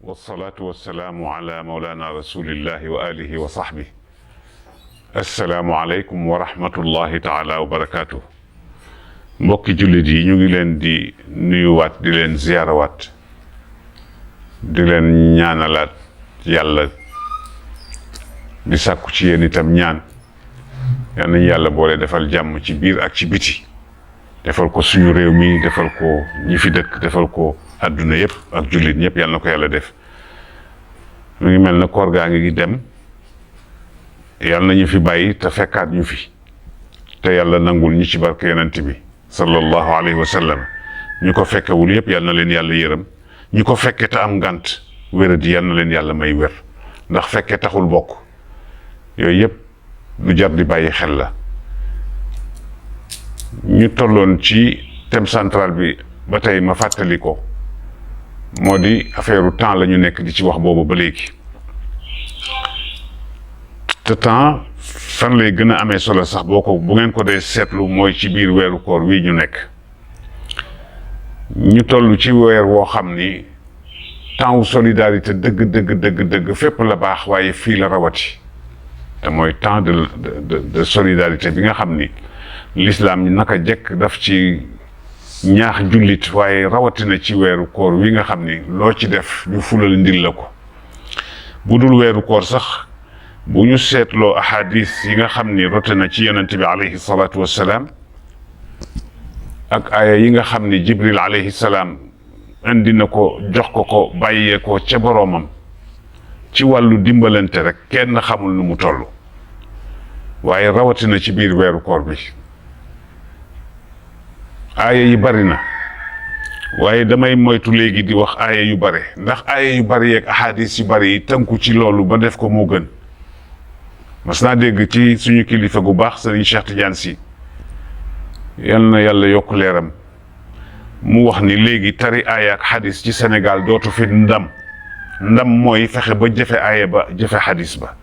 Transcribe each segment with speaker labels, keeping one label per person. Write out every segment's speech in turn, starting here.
Speaker 1: wasalaatu wasalaamu ala mawlana rasulillahi wa alihi wa sahbihi. assalaamu aleykum wa rahmatullahi taala wa barakaatu. mbokki jullit yi ñu ngi leen di nuyuwaat di leen ziyaarawaat di leen ñaanalaat yàlla di sàkku ci yéen itam ñaan yal nañu yàlla boole defal jàmm ci biir ak ci biti, defal ko suñu réew mi, defal ko ñi fi dëkk, defal ko àdduna yëpp ak jullit ñëpp, yal na ko yàlla def. mu ngi mel na koor gaa ngi dem, yal na ñu fi bàyyi te fekkaat ñu fi, te yàlla nangul ñi ci barke yonent bi sallallahu alayhi wa sallam. ñu ko fekkewul yëpp yal na leen yàlla yërëm, ñu ko fekke te am ngànt wéradi yal na leen yàlla may wér, ndax fekke taxul bokk. yooyu yëpp lu jar di bàyyi xel la. ñu tolloon ci thème central bi ba tey ma fàttali ko, moo di affaire temps la ñu nekk di ci wax boobu ba léegi. te temps fan lay gën a amee solo sax bu ngeen ko dee seetlu mooy ci biir weeru koor wi ñu nekk. ñu toll ci weer woo xam ni temps wu solidarité dëgg fépp la baax, waaye fii la rawati. te mooy temps de solidarité bi nga xam ni l'islam naka jekk daf ci ñaax jullit, waaye rawatina ci weeru koor wi nga xam ni loo ci def ñu fulal ndil la ko. bu dul weeru koor sax, bu ñu seetloo ahadis yi nga xam ni rote na ci yonent bi alayhi salaatu wassalaam, ak aaya yi nga xam ni jibril alayhi salaam indi na ko jox ko bàyyee ko ca boroomam ci wàllu dimbalante rek, kenn xamul nu mu toll. waaye rawatina ci biir weeru koor bi aaya yi bari na, waaye damay moytu léegi di wax aaya yu bare, ndax aaya yu bari yeeg ahadis yu bari yi tënku ci loolu ba def ko moo gën. mas naa dégg ci suñu kilifa gu baax Serigne Cheikh Tidiane Sy, yal na yàlla yokk leeram, mu wax ni léegi tari aaya ak xadis ci Sénégal dootu fi ndam mooy fexe ba jëfe aaya ba jëfe xadis ba.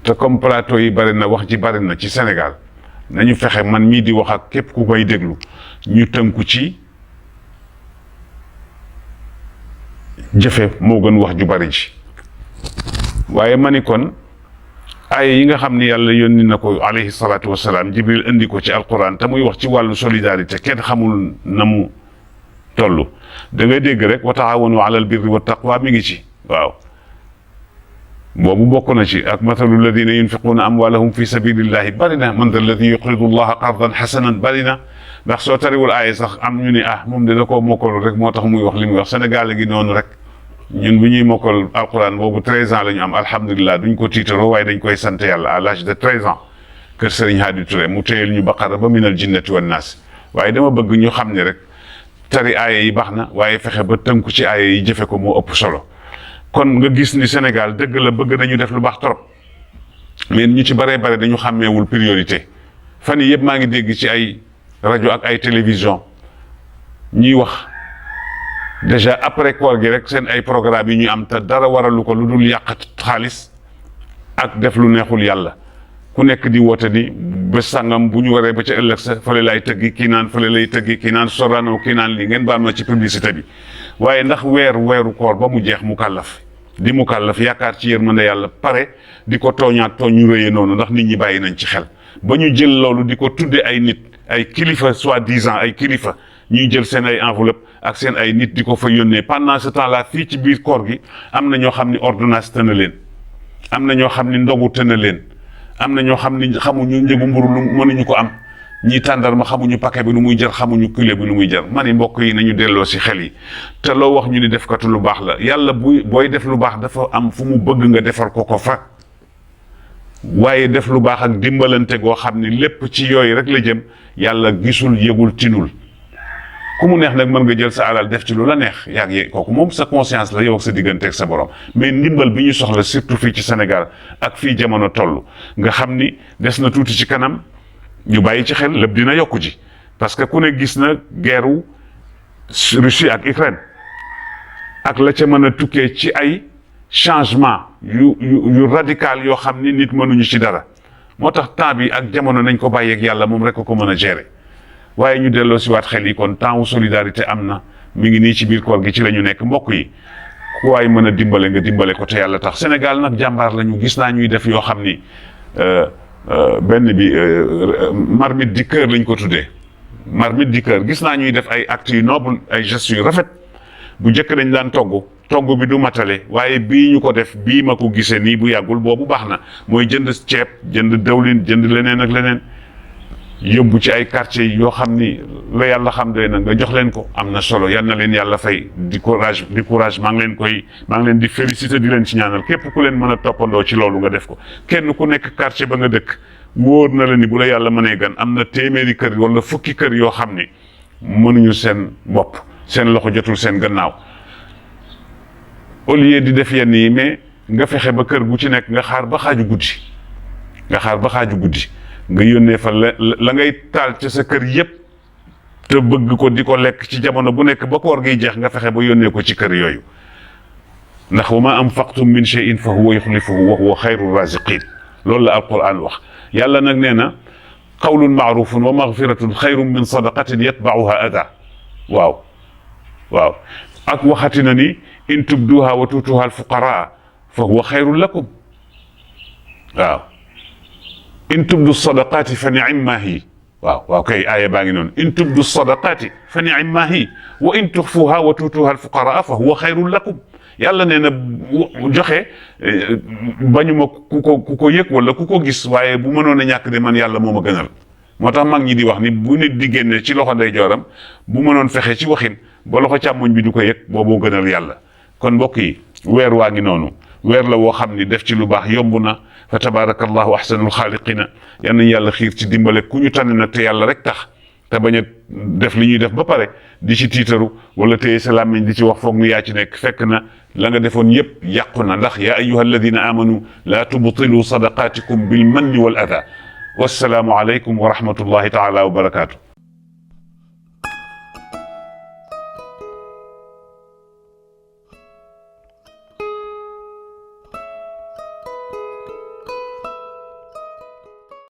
Speaker 1: te comme plateau yi bari na, wax ji bari na ci Sénégal, nañu fexe, man mii di wax ak képp ku koy déglu, ñu tënku ci jëfe moo gën wax ju bari ji. waaye ma ni kon aaya yi nga xam ni yàlla yónni na ko alayhi salaatu wassalaam, Jibril indi ko ci alquran, te muy wax ci wàllu solidarité, kenn xamul na mu toll. da ngay dégg rek wa taawanu alal birri wa taqwa mi ngi ci, waaw boobu bokk na ci, ak mathalu alladina yunfiquuna amwaalahum fi sabilillahi bari na, man da alladi yuqridu allaha qardan xasanan bari na. ndax soo tariwul aaya sax am ñu ni moom de da koo mokkalu rek moo tax muy wax li muy wax. Sénégal gi noonu rek, ñun bu ñuy mokkal alquran boobu 13 ans la ñu am, alhamdulilah, duñ ko tiitaroo, waaye dañ koy sant yàlla. à l'âge de 13 ans kër Serigne Hadi Touré mu téyel ñu baqara ba minal jinnati wan naas. waaye dama bëgg ñu xam ne rek tari aaya yi baax na, waaye fexe ba tënku ci aaya yi jëfe ko moo ëpp solo. kon nga gis ni Sénégal dëgg la bëgg nañu def lu baax trop, mais ñu ci bare dañu xàmmeewul priorité. fan yi yëpp maa ngi dégg ci ay rajo ak ay télévision ñuy wax déjà après koor gi rek seen ay programme yi ñuy am, te dara waralu ko lu dul yàq xaalis ak def lu neexul yàlla. ku nekk di woote ni bés sàngam bu ñu waree ba ca ëllëg sa fële lay tëggi, kii naan fële lay tëggi, kii naan Sorano, kii naan lii, ngeen baal ma ci publicité bi. waaye ndax weeru koor ba mu jeex mu kàllaf yaakaar ci yërmande yàlla, pare di ko tooñ ñu rëyee noonu, ndax nit ñi bàyyi nañ ci xel ba ñu jël loolu di ko tudde ay nit, ay kilifa soi-disant ay kilifa, ñuy jël seen ay enveloppe ak seen ay nit di ko fa yónnee. pendant ce temps là fii ci biir koor gi am na ñoo xam ni ordonnance tëna leen, am na ñoo xam ni ndogu tëna leen, am na ñoo xam ni xamuñu njëgu mburu lu mënuñu ko am, ñii tàndarma xamuñu paquet bi lu muy jar, xamuñu kilo bi lu muy jar. ma ni mbokk yi nañu delloo si xel yi, te loo wax ñu ni defkatu lu baax la. yàlla booy def lu baax dafa am fu mu bëgg nga defal ko fa, waaye def lu baax ak dimbalante goo xam ni lépp ci yooyu rek la jëm, yàlla gisul yëgul tinul. ku mu neex nag mën nga jël sa alal def ci lu la neex, kooku moom sa conscience la yow ak sa diggante ak sa borom. mais ndimbal bi ñu soxla surtout fii ci Sénégal ak fii jamono toll, nga xam ni des na tuuti ci kanam, ñu bàyyi ci xel, lépp dina yokku ji. parce que ku ne gis na guerru Russie ak Ukraine ak la ca mën a tukkee ci ay changement yu radical yoo xam ni nit mënuñu ci dara. moo tax temps bi ak jamono nañ ko bàyyeeg yàlla, moom rek ko mën a gérer. waaye ñu delloo si waat xel yi, kon temps wu solidarité am na, mi ngi nii ci biir koor gi ci la ñu nekk. mbokk yi, ku waay mën a dimbale nga dimbale ko te yàlla tax. Sénégal nag jàmbaar lañu, gis naa ñuy def yoo xam ni benn bi marmite du cœur lañ ko tuddee. marmite du cœur gis naa ñuy def ay actes yu noble, ay gestes yu rafet. bu njëkk dañ daan togg bi du matale, waaye bii ñu ko def, bii ma ko gisee nii bu yàggul boobu baax na. mooy jënd ceeb, jënd dawlin, jënd leneen ak leneen, yóbbu ci ay quartiers yoo xam ni la yàlla xam doy na nga jox leen ko. am na solo, yal na leen yàlla fay. di courage maa ngi leen di féliciter, di leen ci ñaanal. képp ku leen mën a toppandoo ci loolu nga def ko. kenn ku nekk quartier ba nga dëkk wóor na la ni bu la yàlla mënee gan am na téeméeri kër wala fukki kër yoo xam ni mënuñu seen bopp, seen loxo jotul seen gannaaw. au lieu di def yenn yi, mais nga fexe ba kër gu ci nekk nga xaar ba xaaju guddi nga yónnee fa la ngay taal ci sa kër yépp te bëgg ko di ko lekk ci jamono bu nekk ba koor giy jeex, nga fexe ba yónnee ko ci kër yooyu. ndax wa ma anfaqtum min shay'in fa huwa yukhlifuhu wa huwa khayru raziqin. loolu la alquran wax. yàlla nag nee na qawlun ma'rufun wa maghfiratun khayrun min sadaqatin yatba'uha adha. waaw ak waxati na ni in tubduha wa tutuha alfuqaraa fa huwa khayrun lakum. waaw in tubdu sadaqaati fa ni'imma hi. waaw kay aaya baa ngi noonu. in tubdu sadaqaati fa ni'imma hi wa in tuxfuha wa tutuha alfuqaraa fa huwa khayrun lakum. yàlla nee na joxe bañu ma ku ko yëg wala ku ko gis, waaye bu mënoon a ñàkk de man yàlla moo ma gënal. moo tax mag ñi di wax ni bu nit di génne ci loxo ndeyjooram, bu mënoon fexe ci waxin ba loxo càmmoñ bi du ko yëg, booboo gënal yàlla. kon mbokk yi, weer waa ngi noonu. weer la woo xam ni def ci lu baax yomb na. fa tabarakallahu ahsanul xaaliqina. yal nañu yàlla xiir ci dimbale ku ñu tànn nag te yàlla rek tax, te bañ a def li ñuy def ba pare di ci tiitaru wala téye sa làmmiñ di ci wax foog ni yaa ci nekk, fekk na la nga defoon yépp yàqu na. ndax yaa ayyuha alladina amanu laa tubtilu sadaqaatikum bil manni wal adha. wassalaamu aleykum wa rahmatullahi taala wa barakaatu.